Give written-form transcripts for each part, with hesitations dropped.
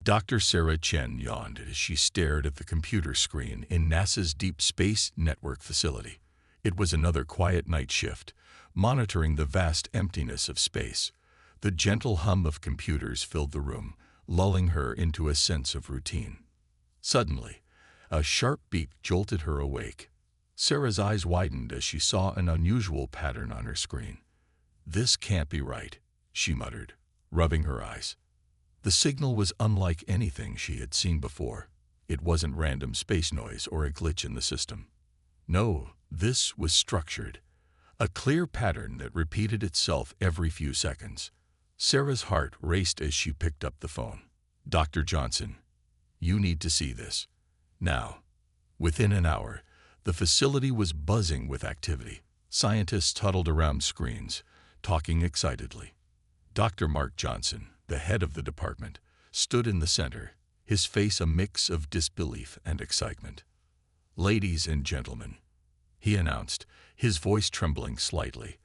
Dr. Sarah Chen yawned as she stared at the computer screen in NASA's Deep Space Network facility. It was another quiet night shift, monitoring the vast emptiness of space. The gentle hum of computers filled the room, lulling her into a sense of routine. Suddenly, a sharp beep jolted her awake. Sarah's eyes widened as she saw an unusual pattern on her screen. "This can't be right," she muttered, rubbing her eyes. The signal was unlike anything she had seen before. It wasn't random space noise or a glitch in the system. No, this was structured. A clear pattern that repeated itself every few seconds. Sarah's heart raced as she picked up the phone. "Dr. Johnson, you need to see this. Now." Within an hour, the facility was buzzing with activity. Scientists huddled around screens, talking excitedly. Dr. Mark Johnson, the head of the department, stood in the center, his face a mix of disbelief and excitement. "Ladies and gentlemen," he announced, his voice trembling slightly,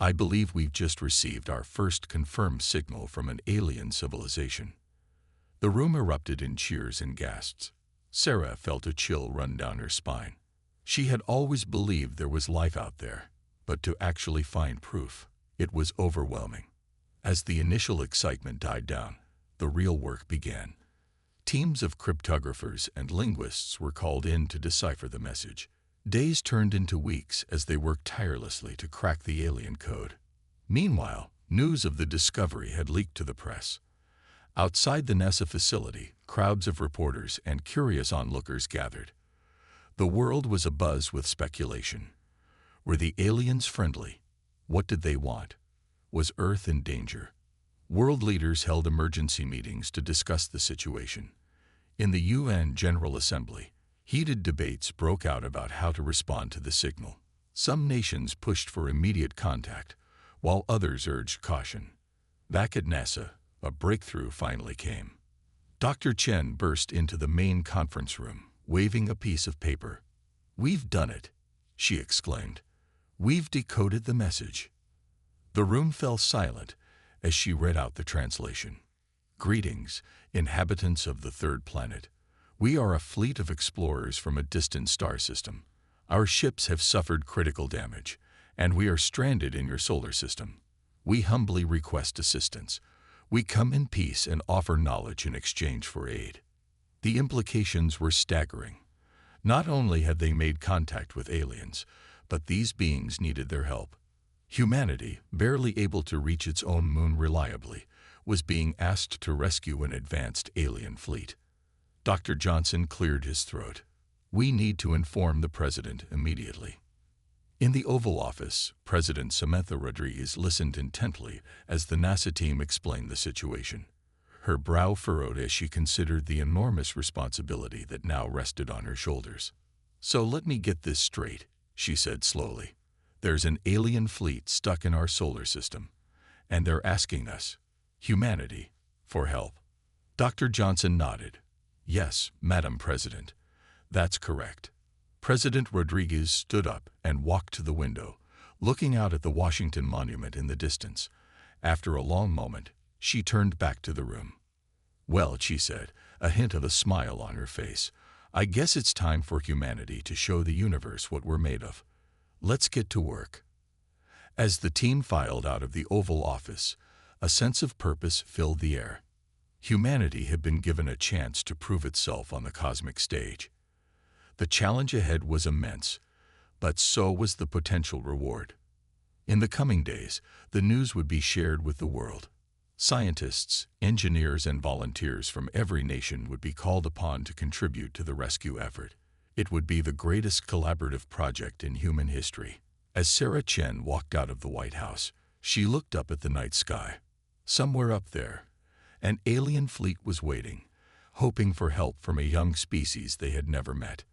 "I believe we've just received our first confirmed signal from an alien civilization." The room erupted in cheers and gasps. Sarah felt a chill run down her spine. She had always believed there was life out there, but to actually find proof, it was overwhelming. As the initial excitement died down, the real work began. Teams of cryptographers and linguists were called in to decipher the message. Days turned into weeks as they worked tirelessly to crack the alien code. Meanwhile, news of the discovery had leaked to the press. Outside the NASA facility, crowds of reporters and curious onlookers gathered. The world was abuzz with speculation. Were the aliens friendly? What did they want? Was Earth in danger? World leaders held emergency meetings to discuss the situation. In the UN General Assembly, heated debates broke out about how to respond to the signal. Some nations pushed for immediate contact, while others urged caution. Back at NASA, a breakthrough finally came. Dr. Chen burst into the main conference room, waving a piece of paper. "We've done it," she exclaimed. "We've decoded the message." The room fell silent as she read out the translation. "Greetings, inhabitants of the third planet. We are a fleet of explorers from a distant star system. Our ships have suffered critical damage, and we are stranded in your solar system. We humbly request assistance. We come in peace and offer knowledge in exchange for aid." The implications were staggering. Not only had they made contact with aliens, but these beings needed their help. Humanity, barely able to reach its own moon reliably, was being asked to rescue an advanced alien fleet. Dr. Johnson cleared his throat. "We need to inform the President immediately." In the Oval Office, President Samantha Rodriguez listened intently as the NASA team explained the situation. Her brow furrowed as she considered the enormous responsibility that now rested on her shoulders. "So let me get this straight," she said slowly. "There's an alien fleet stuck in our solar system, and they're asking us, humanity, for help." Dr. Johnson nodded. "Yes, Madam President, that's correct." President Rodriguez stood up and walked to the window, looking out at the Washington Monument in the distance. After a long moment, she turned back to the room. "Well," she said, a hint of a smile on her face, "I guess it's time for humanity to show the universe what we're made of. Let's get to work." As the team filed out of the Oval Office, a sense of purpose filled the air. Humanity had been given a chance to prove itself on the cosmic stage. The challenge ahead was immense, but so was the potential reward. In the coming days, the news would be shared with the world. Scientists, engineers, and volunteers from every nation would be called upon to contribute to the rescue effort. It would be the greatest collaborative project in human history. As Sarah Chen walked out of the White House, she looked up at the night sky. Somewhere up there, an alien fleet was waiting, hoping for help from a young species they had never met.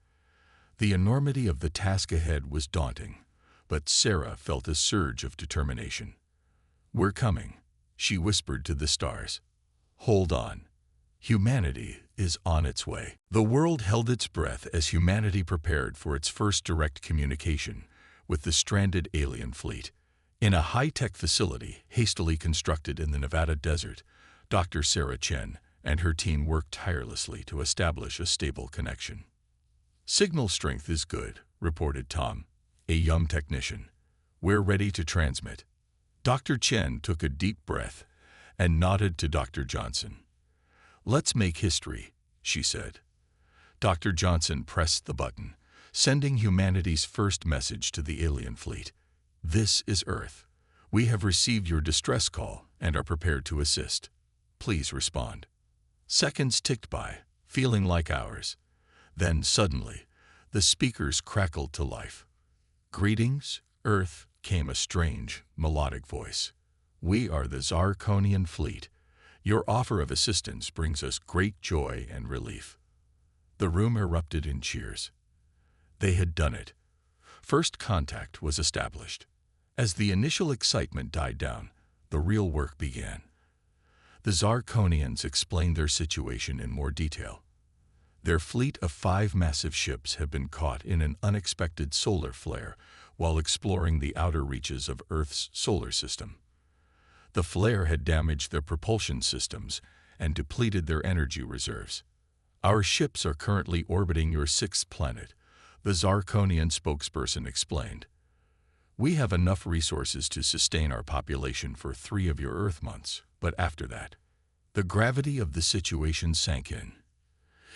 The enormity of the task ahead was daunting, but Sarah felt a surge of determination. "We're coming," she whispered to the stars. "Hold on. Humanity is on its way." The world held its breath as humanity prepared for its first direct communication with the stranded alien fleet. In a high-tech facility hastily constructed in the Nevada desert, Dr. Sarah Chen and her team worked tirelessly to establish a stable connection. "Signal strength is good," reported Tom, a young technician. "We're ready to transmit." Dr. Chen took a deep breath and nodded to Dr. Johnson. "Let's make history," she said. Dr. Johnson pressed the button, sending humanity's first message to the alien fleet. "This is Earth. We have received your distress call and are prepared to assist. Please respond." Seconds ticked by, feeling like hours. Then, suddenly, the speakers crackled to life. "Greetings, Earth," came a strange, melodic voice. "We are the Zarkonian fleet. Your offer of assistance brings us great joy and relief." The room erupted in cheers. They had done it. First contact was established. As the initial excitement died down, the real work began. The Zarkonians explained their situation in more detail. Their fleet of 5 massive ships had been caught in an unexpected solar flare while exploring the outer reaches of Earth's solar system. The flare had damaged their propulsion systems and depleted their energy reserves. "Our ships are currently orbiting your 6th planet," the Zarkonian spokesperson explained. "We have enough resources to sustain our population for 3 of your Earth months, but after that..." The gravity of the situation sank in.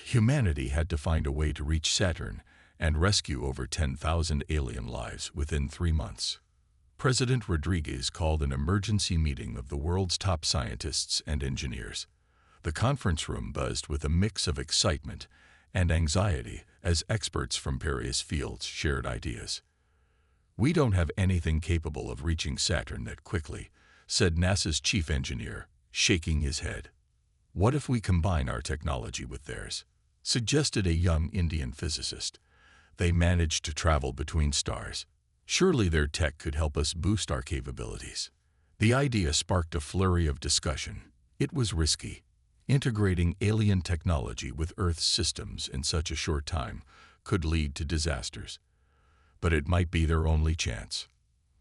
Humanity had to find a way to reach Saturn and rescue over 10,000 alien lives within 3 months. President Rodriguez called an emergency meeting of the world's top scientists and engineers. The conference room buzzed with a mix of excitement and anxiety as experts from various fields shared ideas. "We don't have anything capable of reaching Saturn that quickly," said NASA's chief engineer, shaking his head. "What if we combine our technology with theirs?" suggested a young Indian physicist. "They managed to travel between stars. Surely their tech could help us boost our capabilities." The idea sparked a flurry of discussion. It was risky. Integrating alien technology with Earth's systems in such a short time could lead to disasters. But it might be their only chance.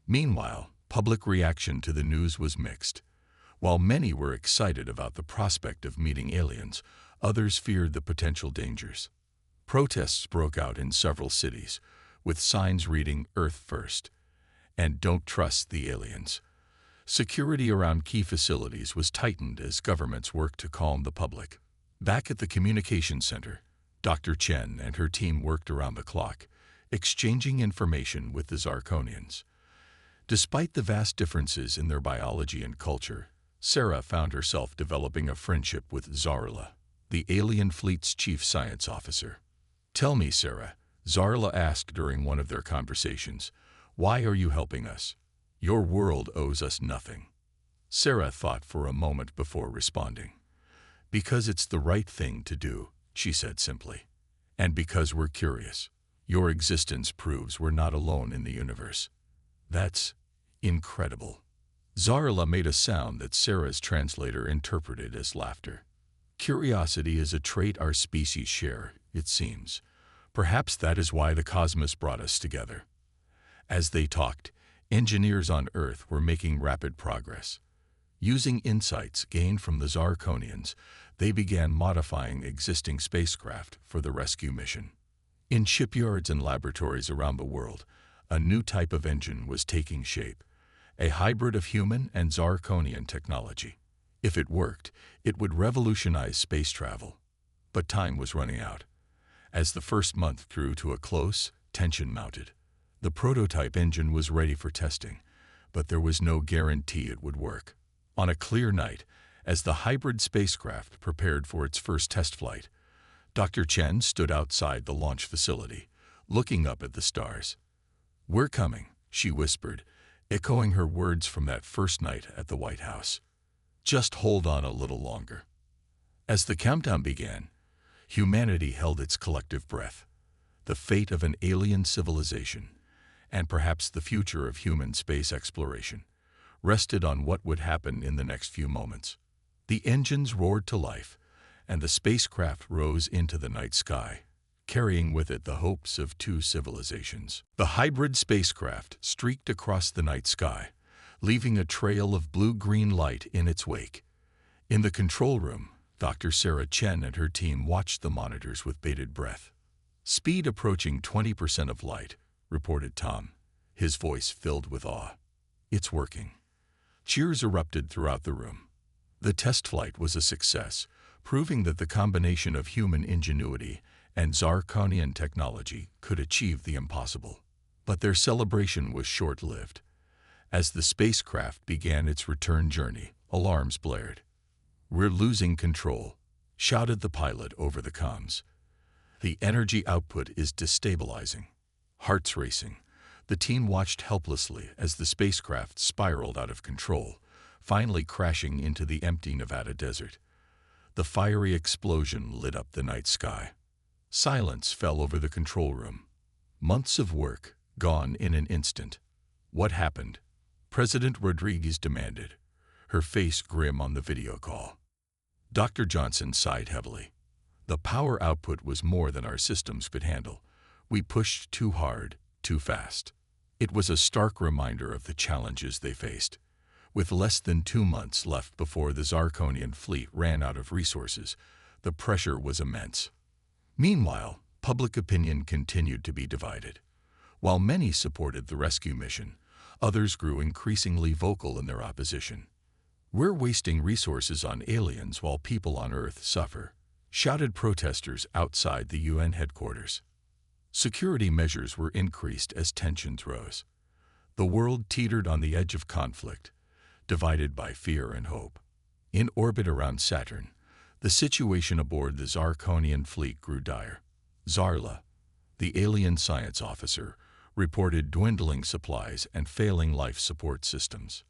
Meanwhile, public reaction to the news was mixed. While many were excited about the prospect of meeting aliens, others feared the potential dangers. Protests broke out in several cities, with signs reading "Earth First" and "Don't Trust the Aliens." Security around key facilities was tightened as governments worked to calm the public. Back at the communications center, Dr. Chen and her team worked around the clock, exchanging information with the Zarkonians. Despite the vast differences in their biology and culture, Sarah found herself developing a friendship with Zarla, the alien fleet's chief science officer. "Tell me, Sarah," Zarla asked during one of their conversations, "why are you helping us? Your world owes us nothing." Sarah thought for a moment before responding. "Because it's the right thing to do," she said simply. "And because we're curious. Your existence proves we're not alone in the universe." "That's incredible." Zarla made a sound that Sarah's translator interpreted as laughter. "Curiosity is a trait our species share, it seems. Perhaps that is why the cosmos brought us together." As they talked, engineers on Earth were making rapid progress. Using insights gained from the Zarkonians, they began modifying existing spacecraft for the rescue mission. In shipyards and laboratories around the world, a new type of engine was taking shape, a hybrid of human and Zarkonian technology. If it worked, it would revolutionize space travel. But time was running out. As the first month drew to a close, tension mounted. The prototype engine was ready for testing, but there was no guarantee it would work. On a clear night, as the hybrid spacecraft prepared for its first test flight, Dr. Chen stood outside the launch facility, looking up at the stars. "We're coming," she whispered, echoing her words from that first night at the White House. "Just hold on a little longer." As the countdown began, humanity held its collective breath. The fate of an alien civilization, and perhaps the future of human space exploration, rested on what would happen in the next few moments. The engines roared to life, and the spacecraft rose into the night sky, carrying with it the hopes of 2 civilizations. The hybrid spacecraft streaked across the night sky, leaving a trail of blue-green light in its wake. In the control room, Dr. Sarah Chen and her team watched the monitors with bated breath. "Speed approaching 20% of light," reported Tom, his voice filled with awe. "It's working." Cheers erupted throughout the room. The test flight was a success, proving that the combination of human ingenuity and Zarkonian technology could achieve the impossible. But their celebration was short-lived. As the spacecraft began its return journey, alarms blared. "We're losing control," shouted the pilot over the comms. "The energy output is destabilizing." Hearts racing, the team watched helplessly as the spacecraft spiraled out of control, finally crashing into the empty Nevada desert. The fiery explosion lit up the night sky. Silence fell over the control room. Months of work gone in an instant. "What happened?" President Rodriguez demanded, her face grim on the video call. Dr. Johnson sighed heavily. "The power output was more than our systems could handle. We pushed too hard, too fast." It was a stark reminder of the challenges they faced. With less than 2 months left before the Zarkonian fleet ran out of resources, the pressure was immense. Meanwhile, public opinion continued to be divided. While many supported the rescue mission, others grew increasingly vocal in their opposition. "We're wasting resources on aliens while people on Earth suffer," shouted protesters outside the UN headquarters. Security measures were increased as tensions rose. The world teetered on the edge of conflict, divided by fear and hope. In orbit around Saturn, the situation aboard the Zarkonian fleet grew dire. Zarla, the alien science officer, reported dwindling supplies and failing life support systems.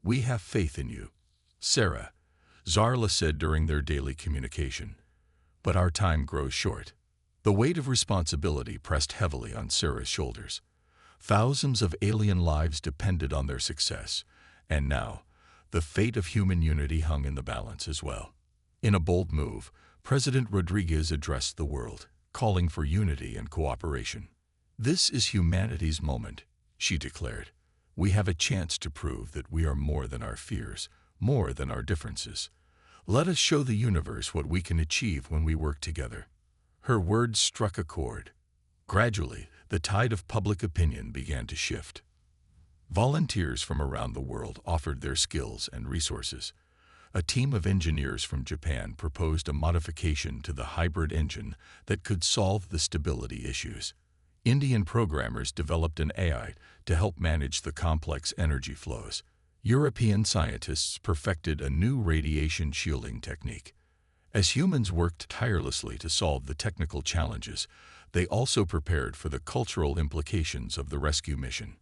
"We have faith in you, Sarah," Zarla said during their daily communication. "But our time grows short." The weight of responsibility pressed heavily on Sarah's shoulders. Thousands of alien lives depended on their success, and now, the fate of human unity hung in the balance as well. In a bold move, President Rodriguez addressed the world, calling for unity and cooperation. "This is humanity's moment," she declared. "We have a chance to prove that we are more than our fears, more than our differences. Let us show the universe what we can achieve when we work together." Her words struck a chord. Gradually, the tide of public opinion began to shift. Volunteers from around the world offered their skills and resources. A team of engineers from Japan proposed a modification to the hybrid engine that could solve the stability issues. Indian programmers developed an AI to help manage the complex energy flows. European scientists perfected a new radiation shielding technique. As humans worked tirelessly to solve the technical challenges, they also prepared for the cultural implications of the rescue mission.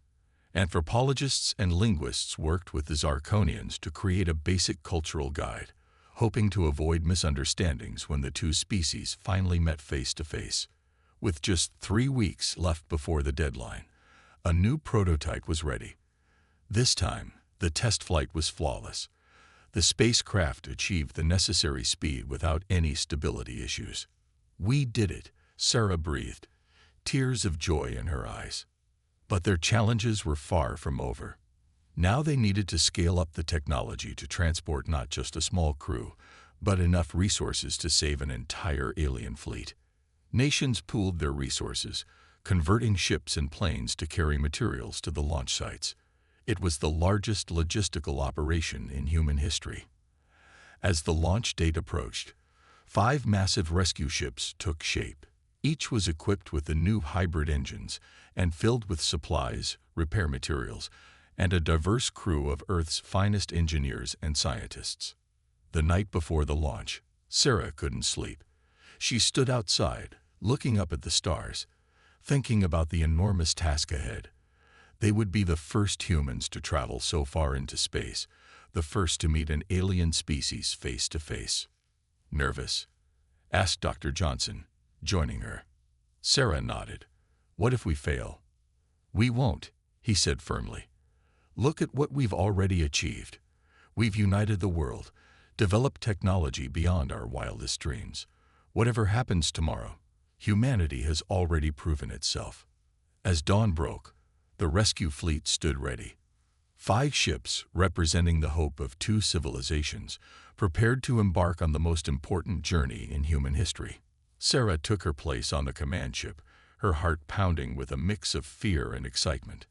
Anthropologists and linguists worked with the Zarkonians to create a basic cultural guide, hoping to avoid misunderstandings when the two species finally met face to face. With just 3 weeks left before the deadline, a new prototype was ready. This time, the test flight was flawless. The spacecraft achieved the necessary speed without any stability issues. "We did it," Sarah breathed, tears of joy in her eyes. But their challenges were far from over. Now they needed to scale up the technology to transport not just a small crew, but enough resources to save an entire alien fleet. Nations pooled their resources, converting ships and planes to carry materials to the launch sites. It was the largest logistical operation in human history. As the launch date approached, 5 massive rescue ships took shape. Each was equipped with the new hybrid engines and filled with supplies, repair materials, and a diverse crew of Earth's finest engineers and scientists. The night before the launch, Sarah couldn't sleep. She stood outside, looking up at the stars, thinking about the enormous task ahead. They would be the first humans to travel so far into space, the first to meet an alien species face to face. "Nervous?" asked Dr. Johnson, joining her. Sarah nodded. "What if we fail?" "We won't," he said firmly. "Look at what we've already achieved. We've united the world, developed technology beyond our wildest dreams. Whatever happens tomorrow, humanity has already proven itself." As dawn broke, the rescue fleet stood ready. 5 ships, representing the hope of 2 civilizations, prepared to embark on the most important journey in human history. Sarah took her place on the command ship, her heart pounding with a mix of fear and excitement.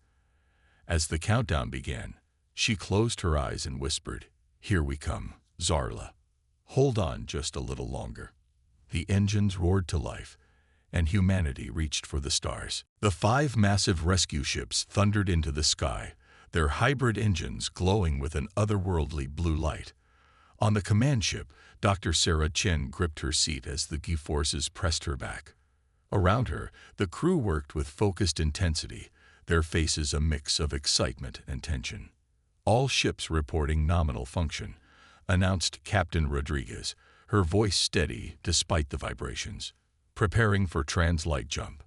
As the countdown began, she closed her eyes and whispered, "Here we come, Zarla. Hold on just a little longer." The engines roared to life, and humanity reached for the stars. The 5 massive rescue ships thundered into the sky, their hybrid engines glowing with an otherworldly blue light. On the command ship, Dr. Sarah Chen gripped her seat as the G-forces pressed her back. Around her, the crew worked with focused intensity, their faces a mix of excitement and tension. "All ships reporting nominal function," announced Captain Rodriguez, her voice steady despite the vibrations. "Preparing for trans-light jump."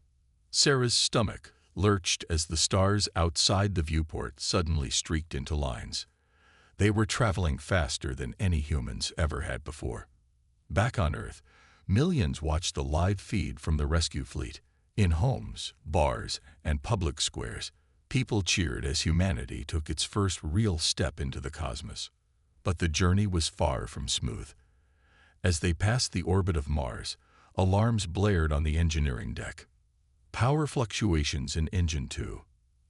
Sarah's stomach lurched as the stars outside the viewport suddenly streaked into lines. They were traveling faster than any humans ever had before. Back on Earth, millions watched the live feed from the rescue fleet. In homes, bars, and public squares, people cheered as humanity took its first real step into the cosmos. But the journey was far from smooth. As they passed the orbit of Mars, alarms blared on the engineering deck. "Power fluctuations in Engine 2,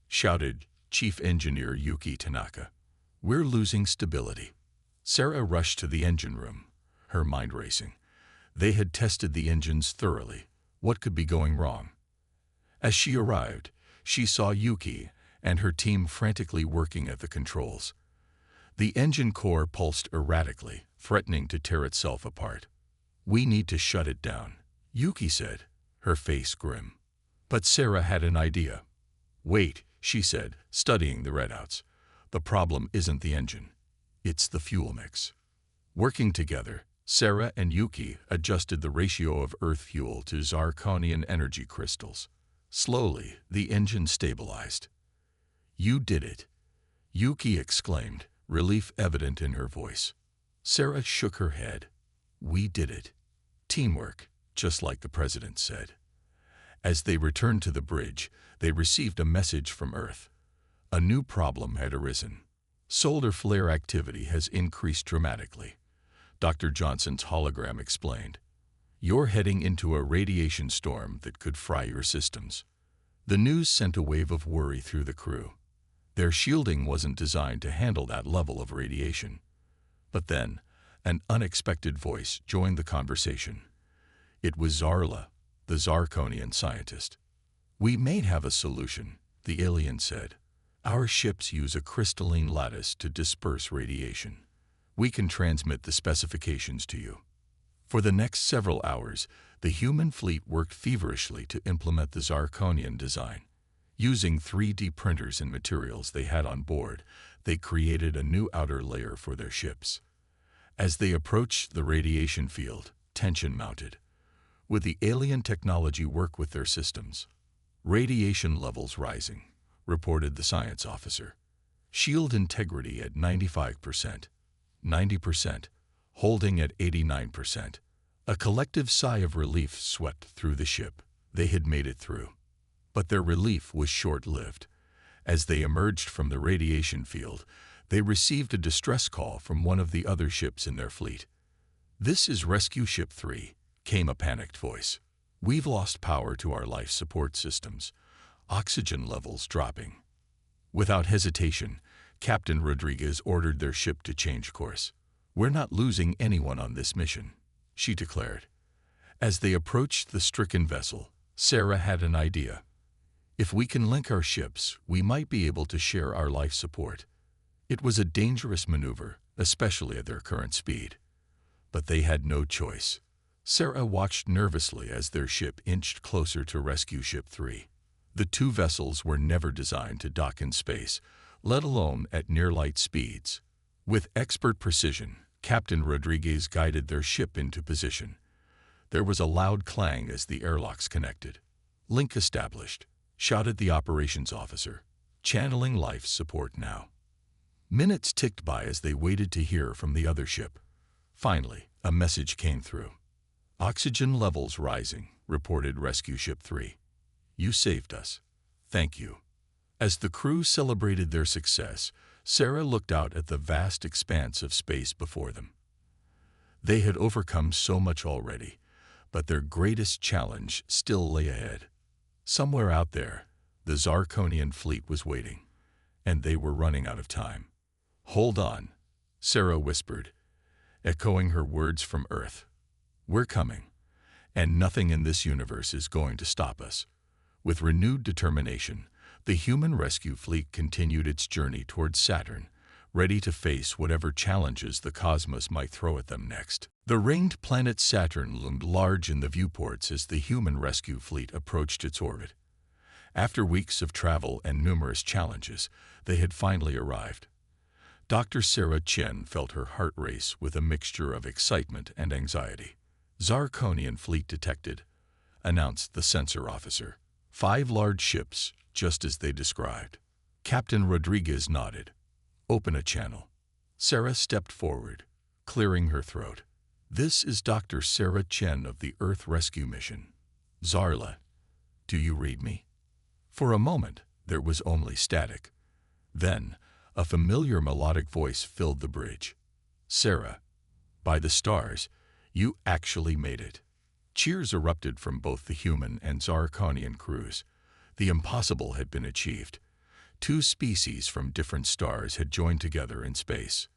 shouted Chief Engineer Yuki Tanaka. "We're losing stability." Sarah rushed to the engine room, her mind racing. They had tested the engines thoroughly. What could be going wrong? As she arrived, she saw Yuki and her team frantically working at the controls. The engine core pulsed erratically, threatening to tear itself apart. "We need to shut it down," Yuki said, her face grim. But Sarah had an idea. "Wait," she said, studying the readouts. "The problem isn't the engine. It's the fuel mix." Working together, Sarah and Yuki adjusted the ratio of Earth fuel to zirconian energy crystals. Slowly, the engine stabilized. "You did it," Yuki exclaimed, relief evident in her voice. Sarah shook her head. "We did it. Teamwork, just like the president said." As they returned to the bridge, they received a message from Earth. A new problem had arisen. Solar flare activity has increased dramatically. Dr. Johnson's hologram explained. "You're heading into a radiation storm that could fry your systems." The news sent a wave of worry through the crew. Their shielding wasn't designed to handle that level of radiation. But then, an unexpected voice joined the conversation. It was Zarla, the Zirconian scientist. "We may have a solution," the alien said. "Our ships use a crystalline lattice to disperse radiation. We can transmit the specifications to you." For the next several hours, the human fleet worked feverishly to implement the Zirconian design. Using 3D printers and materials they had on board, they created a new outer layer for their ships. As they approached the radiation field, tension mounted. Would the alien technology work with their systems? "Radiation levels rising," reported the science officer. "Shield integrity at 95%, 90%, holding at 89%. A collective sigh of relief swept through the ship. They had made it through. But their relief was short-lived. As they emerged from the radiation field, they received a distress call from one of the other ships in their fleet. "This is Rescue Ship 3, came a panicked voice. "We've lost power to our life support systems. Oxygen levels dropping." Without hesitation, Captain Rodriguez ordered their ship to change course. "We're not losing anyone on this mission," she declared. As they approached the stricken vessel, Sarah had an idea. "If we can link our ships, we might be able to share our life support." It was a dangerous maneuver, especially at their current speed. But they had no choice. Sarah watched nervously as their ship inched closer to Rescue Ship 3. The two vessels were never designed to dock in space, let alone at near-light speeds. With expert precision, Captain Rodriguez guided their ship into position. There was a loud clang as the airlocks connected. "Link established," shouted the operations officer. "Channeling life support now." Minutes ticked by as they waited to hear from the other ship. Finally, a message came through. "Oxygen levels rising," reported Rescue Ship 3. "You saved us. Thank you." As the crew celebrated their success, Sarah looked out at the vast expanse of space before them. They had overcome so much already, but their greatest challenge still lay ahead. Somewhere out there, the Zarkonian fleet was waiting, and they were running out of time. "Hold on," Sarah whispered, echoing her words from Earth. "We're coming, and nothing in this universe is going to stop us." With renewed determination, the human rescue fleet continued its journey towards Saturn, ready to face whatever challenges the cosmos might throw at them next. The ringed planet Saturn loomed large in the viewports as the human rescue fleet approached its orbit. After weeks of travel and numerous challenges, they had finally arrived. Dr. Sarah Chen felt her heart race with a mixture of excitement and anxiety. "Zarkonian fleet detected," announced the sensor officer. "5 large ships, just as they described." Captain Rodriguez nodded. "Open a channel." Sarah stepped forward, clearing her throat. "This is Dr. Sarah Chen of the Earth Rescue Mission. Zarla, do you read me?" For a moment, there was only static. Then, a familiar melodic voice filled the bridge. "Sarah, by the stars, you actually made it." Cheers erupted from both the human and Zarkonian crews. The impossible had been achieved. 2 species from different stars had joined together in space.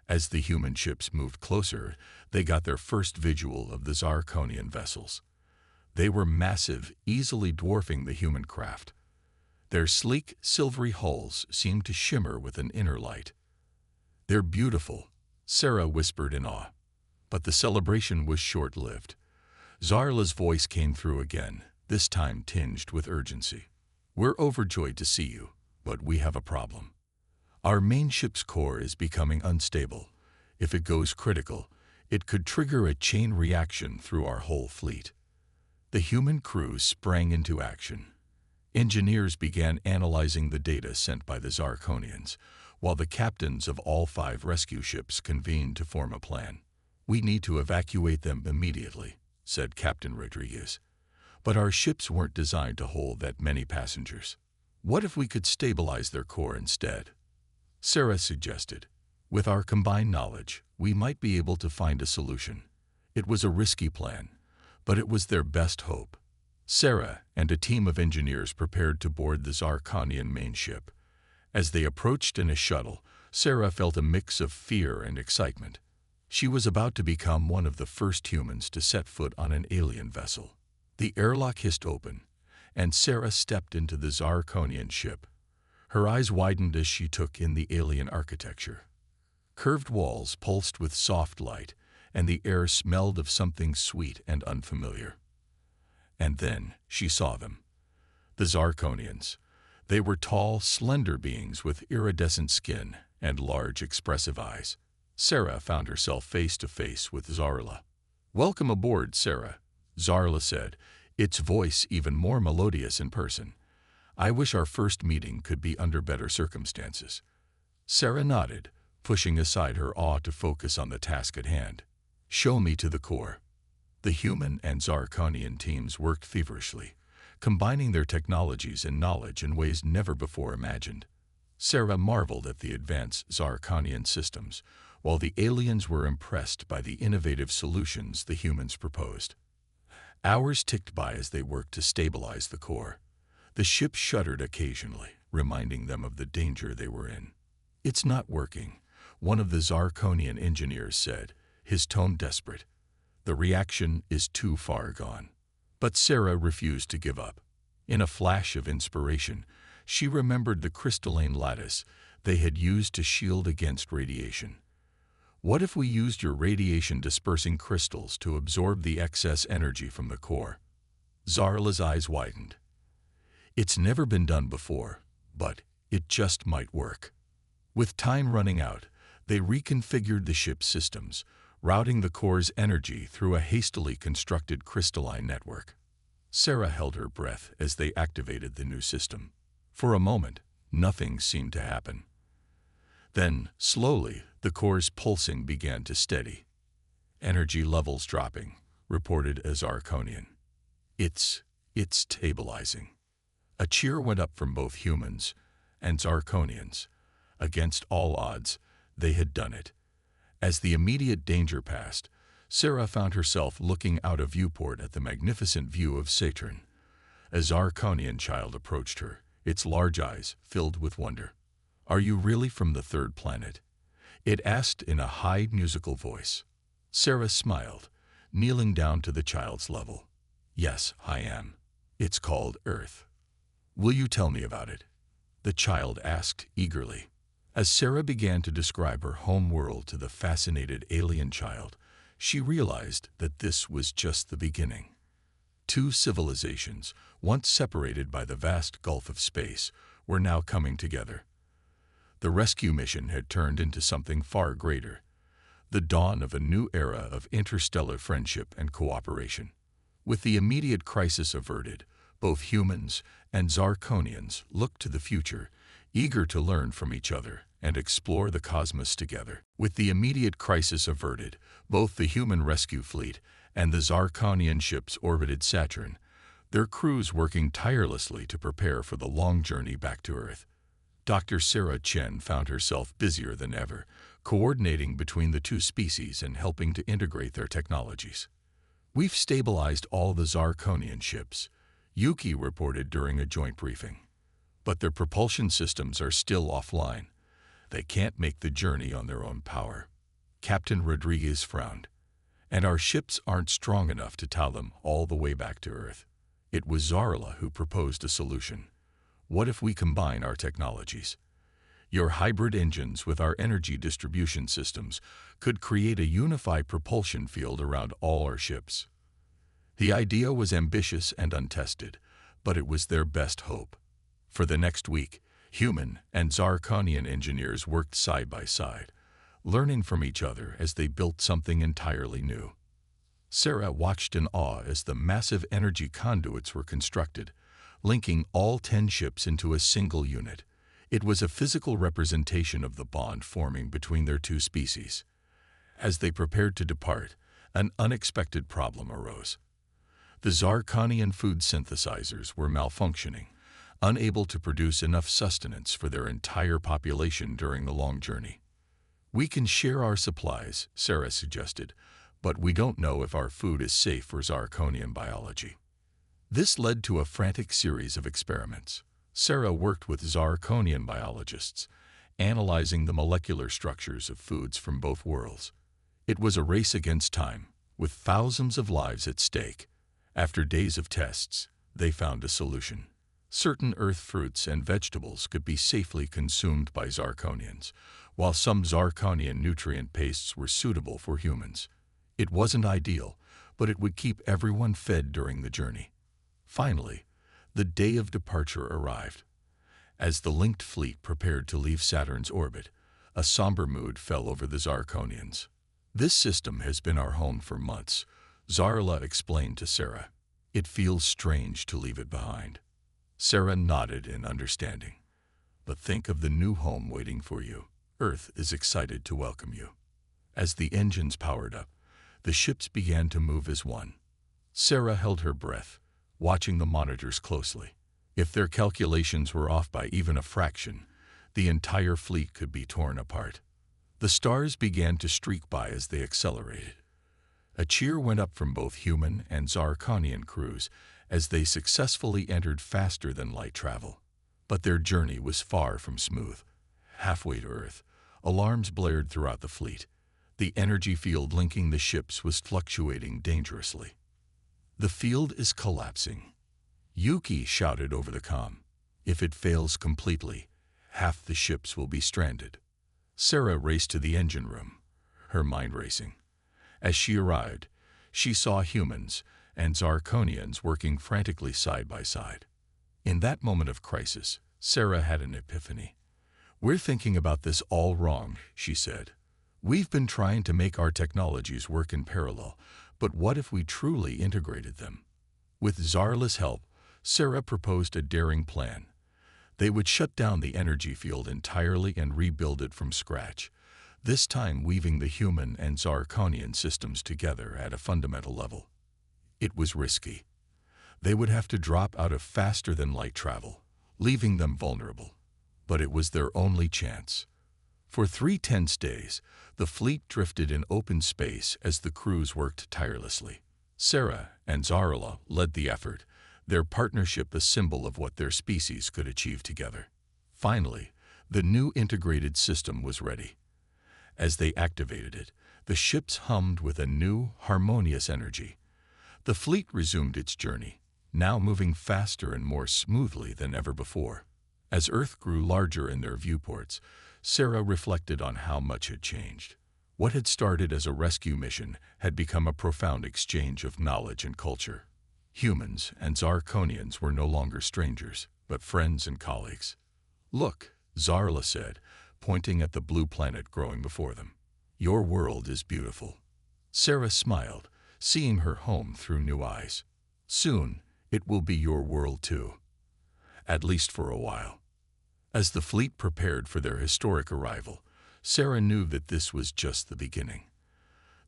As the human ships moved closer, they got their first visual of the Zarkonian vessels. They were massive, easily dwarfing the human craft. Their sleek, silvery hulls seemed to shimmer with an inner light. "They're beautiful," Sarah whispered in awe. But the celebration was short-lived. Zarla's voice came through again, this time tinged with urgency. "We're overjoyed to see you, but we have a problem. Our main ship's core is becoming unstable. If it goes critical, it could trigger a chain reaction through our whole fleet." The human crew sprang into action. Engineers began analyzing the data sent by the Zarkonians, while the captains of all 5 rescue ships convened to form a plan. "We need to evacuate them immediately," said Captain Rodriguez. "But our ships weren't designed to hold that many passengers. What if we could stabilize their core instead?" Sarah suggested. "With our combined knowledge, we might be able to find a solution." It was a risky plan, but it was their best hope. Sarah and a team of engineers prepared to board the Zarkonian main ship. As they approached in a shuttle, Sarah felt a mix of fear and excitement. She was about to become one of the first humans to set foot on an alien vessel. The airlock hissed open, and Sarah stepped into the Zarkonian ship. Her eyes widened as she took in the alien architecture. Curved walls pulsed with soft light, and the air smelled of something sweet and unfamiliar. And then she saw them. The Zarkonians. They were tall, slender beings with iridescent skin and large, expressive eyes. Sarah found herself face to face with Zarla. "Welcome aboard, Sarah," Zarla said, its voice even more melodious in person. "I wish our first meeting could be under better circumstances." Sarah nodded, pushing aside her awe to focus on the task at hand. "Show me to the core." The human and Zarkonian teams worked feverishly, combining their technologies and knowledge in ways never before imagined. Sarah marveled at the advanced Zarkonian systems, while the aliens were impressed by the innovative solutions the humans proposed. Hours ticked by as they worked to stabilize the core. The ship shuddered occasionally, reminding them of the danger they were in. "It's not working," one of the Zarkonian engineers said, his tone desperate. "The reaction is too far gone." But Sarah refused to give up. In a flash of inspiration, she remembered the crystalline lattice they had used to shield against radiation. "What if we used your radiation-dispersing crystals to absorb the excess energy from the core?" Zarla's eyes widened. "It's never been done before, but it just might work." With time running out, they reconfigured the ship's systems, routing the core's energy through a hastily constructed crystalline network. Sarah held her breath as they activated the new system. For a moment, nothing seemed to happen. Then, slowly, the core's pulsing began to steady. "Energy levels dropping," reported a Zarkonian. It's stabilizing." A cheer went up from both humans and Zarkonians. Against all odds, they had done it. As the immediate danger passed, Sarah found herself looking out a viewport at the magnificent view of Saturn. A Zarkonian child approached her, its large eyes filled with wonder. "Are you really from the third planet?" it asked in a high musical voice. Sarah smiled, kneeling down to the child's level. "Yes, I am. It's called Earth." "Will you tell me about it?" the child asked eagerly. As Sarah began to describe her home world to the fascinated alien child, she realized that this was just the beginning. Two civilizations, once separated by the vast gulf of space, were now coming together. The rescue mission had turned into something far greater, the dawn of a new era of interstellar friendship and cooperation. With the immediate crisis averted, both humans and Zarkonians looked to the future, eager to learn from each other and explore the cosmos together. With the immediate crisis averted, both the human rescue fleet and the Zarkonian ships orbited Saturn, their crews working tirelessly to prepare for the long journey back to Earth. Dr. Sarah Chen found herself busier than ever, coordinating between the two species and helping to integrate their technologies. "We've stabilized all the Zarkonian ships," Yuki reported during a joint briefing. "But their propulsion systems are still offline. They can't make the journey on their own power." Captain Rodriguez frowned. "And our ships aren't strong enough to tow them all the way back to Earth." It was Zarla who proposed a solution. "What if we combine our technologies? Your hybrid engines with our energy distribution systems could create a unified propulsion field around all our ships." The idea was ambitious and untested, but it was their best hope. For the next week, human and Zarkonian engineers worked side by side, learning from each other as they built something entirely new. Sarah watched in awe as the massive energy conduits were constructed, linking all 10 ships into a single unit. It was a physical representation of the bond forming between their two species. As they prepared to depart, an unexpected problem arose. The Zarkonian food synthesizers were malfunctioning, unable to produce enough sustenance for their entire population during the long journey. "We can share our supplies," Sarah suggested, "but we don't know if our food is safe for Zarkonian biology." This led to a frantic series of experiments. Sarah worked with Zarkonian biologists, analyzing the molecular structures of foods from both worlds. It was a race against time, with thousands of lives at stake. After days of tests, they found a solution. Certain Earth fruits and vegetables could be safely consumed by Zarkonians, while some Zarkonian nutrient pastes were suitable for humans. It wasn't ideal, but it would keep everyone fed during the journey. Finally, the day of departure arrived. As the linked fleet prepared to leave Saturn's orbit, a somber mood fell over the Zarkonians. "This system has been our home for months," Zarla explained to Sarah. "It feels strange to leave it behind." Sarah nodded in understanding. "But think of the new home waiting for you. Earth is excited to welcome you." As the engines powered up, the ships began to move as one. Sarah held her breath, watching the monitors closely. If their calculations were off by even a fraction, the entire fleet could be torn apart. The stars began to streak by as they accelerated. A cheer went up from both human and Zarkonian crews as they successfully entered faster-than-light travel. But their journey was far from smooth. Halfway to Earth, alarms blared throughout the fleet. The energy field linking the ships was fluctuating dangerously. "The field is collapsing," Yuki shouted over the comm. "If it fails completely, half the ships will be stranded." Sarah raced to the engine room, her mind racing. As she arrived, she saw humans and Zarkonians working frantically side by side. In that moment of crisis, Sarah had an epiphany. "We're thinking about this all wrong," she said. "We've been trying to make our technologies work in parallel, but what if we truly integrated them?" With Zarla's help, Sarah proposed a daring plan. They would shut down the energy field entirely and rebuild it from scratch, this time weaving the human and Zarkonian systems together at a fundamental level. It was risky. They would have to drop out of faster-than-light travel, leaving them vulnerable. but it was their only chance. For 3 tense days, the fleet drifted in open space as the crews worked tirelessly. Sarah and Zarla led the effort, their partnership a symbol of what their species could achieve together. Finally, the new integrated system was ready. As they activated it, the ships hummed with a new, harmonious energy. The fleet resumed its journey, now moving faster and more smoothly than ever before. As Earth grew larger in their viewports, Sarah reflected on how much had changed. What had started as a rescue mission had become a profound exchange of knowledge and culture. Humans and Zarkonians were no longer strangers, but friends and colleagues. "Look," Zarla said, pointing at the blue planet growing before them. "Your world is beautiful." Sarah smiled, seeing her home through new eyes. "Soon, it will be your world too. At least for a while." As the fleet prepared for their historic arrival, Sarah knew that this was just the beginning.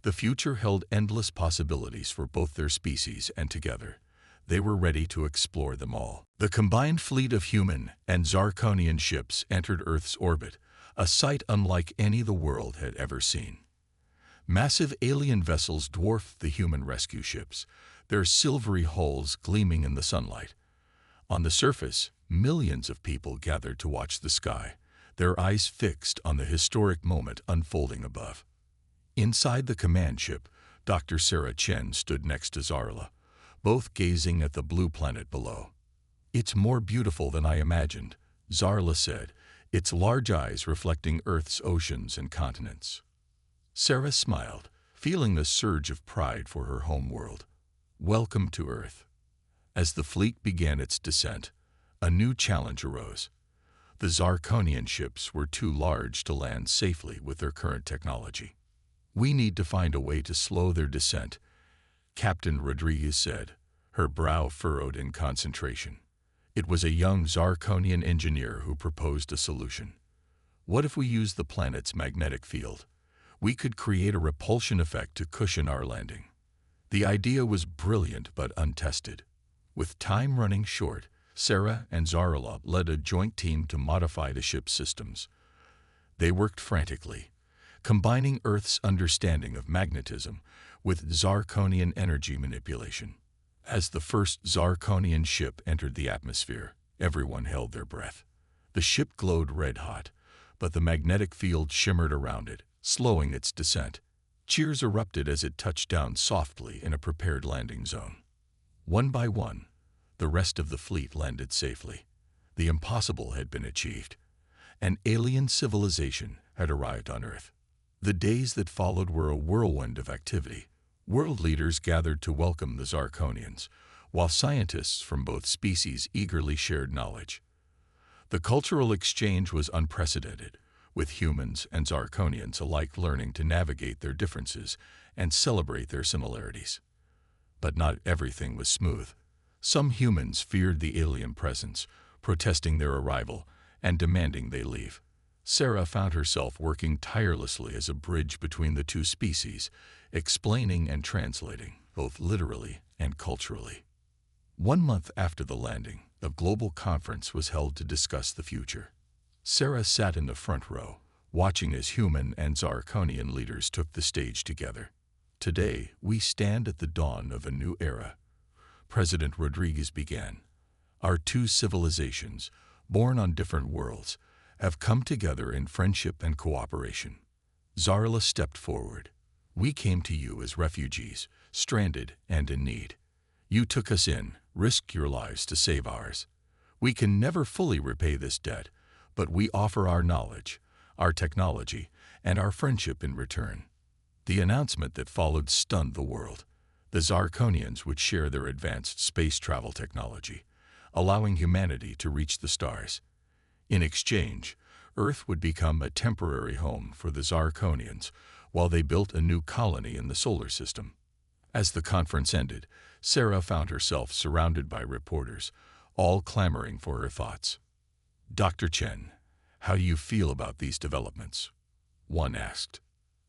The future held endless possibilities for both their species, and together, they were ready to explore them all. The combined fleet of human and Zarkonian ships entered Earth's orbit, a sight unlike any the world had ever seen. Massive alien vessels dwarfed the human rescue ships, their silvery hulls gleaming in the sunlight. On the surface, millions of people gathered to watch the sky, their eyes fixed on the historic moment unfolding above. Inside the command ship, Dr. Sarah Chen stood next to Zarla, both gazing at the blue planet below. "It's more beautiful than I imagined," Zarla said, its large eyes reflecting Earth's oceans and continents. Sarah smiled, feeling the surge of pride for her home world. "Welcome to Earth." As the fleet began its descent, a new challenge arose. The Zarkonian ships were too large to land safely with their current technology. "We need to find a way to slow their descent," Captain Rodriguez said, her brow furrowed in concentration. It was a young Zarkonian engineer who proposed a solution. "What if we use the planet's magnetic field? We could create a repulsion effect to cushion our landing." The idea was brilliant but untested. With time running short, Sarah and Zarla led a joint team to modify the ship's systems. They worked frantically, combining Earth's understanding of magnetism with Zarkonian energy manipulation. As the first Zarkonian ship entered the atmosphere, everyone held their breath. The ship glowed red-hot, but the magnetic field shimmered around it, slowing its descent. Cheers erupted as it touched down softly in a prepared landing zone. One by one, the rest of the fleet landed safely. The impossible had been achieved. An alien civilization had arrived on Earth. The days that followed were a whirlwind of activity. World leaders gathered to welcome the Zarkonians, while scientists from both species eagerly shared knowledge. The cultural exchange was unprecedented, with humans and Zarkonians alike learning to navigate their differences and celebrate their similarities. But not everything was smooth. Some humans feared the alien presence, protesting their arrival and demanding they leave. Sarah found herself working tirelessly as a bridge between the two species, explaining and translating, both literally and culturally. 1 month after the landing, a global conference was held to discuss the future. Sarah sat in the front row, watching as human and Zarkonian leaders took the stage together. "Today, we stand at the dawn of a new era," President Rodriguez began. "Our two civilizations, born on different worlds, have come together in friendship and cooperation." Zarla stepped forward. "We came to you as refugees, stranded and in need. You took us in, risked your lives to save ours. We can never fully repay this debt, but we offer our knowledge, our technology, and our friendship in return." The announcement that followed stunned the world. The Zarkonians would share their advanced space travel technology, allowing humanity to reach the stars. In exchange, Earth would become a temporary home for the Zarkonians while they built a new colony in the solar system. As the conference ended, Sarah found herself surrounded by reporters, all clamoring for her thoughts. "Dr. Chen, how do you feel about these developments?" one asked.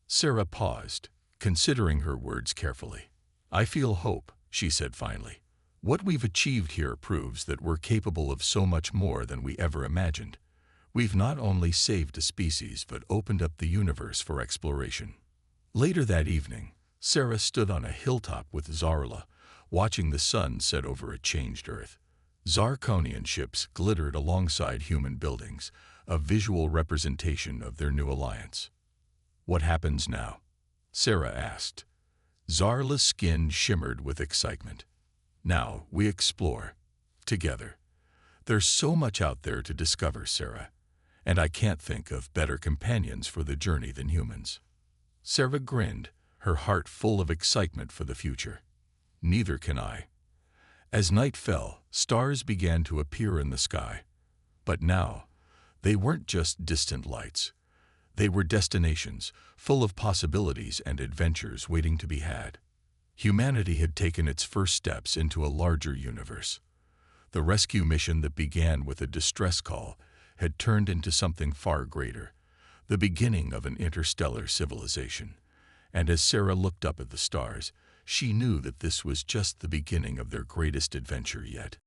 Sarah paused, considering her words carefully. "I feel hope," she said finally. "What we've achieved here proves that we're capable of so much more than we ever imagined. We've not only saved a species but opened up the universe for exploration. Later that evening, Sarah stood on a hilltop with Zarla, watching the sun set over a changed Earth. Zarkonian ships glittered alongside human buildings, a visual representation of their new alliance. "What happens now?" Sarah asked. Zarla's skin shimmered with excitement. "Now we explore. Together. There's so much out there to discover, Sarah, and I can't think of better companions for the journey than humans." Sarah grinned, her heart full of excitement for the future. "Neither can I." As night fell, stars began to appear in the sky. But now, they weren't just distant lights. They were destinations, full of possibilities and adventures waiting to be had. Humanity had taken its first steps into a larger universe. The rescue mission that began with a distress call had turned into something far greater, the beginning of an interstellar civilization. And as Sarah looked up at the stars, she knew that this was just the beginning of their greatest adventure yet.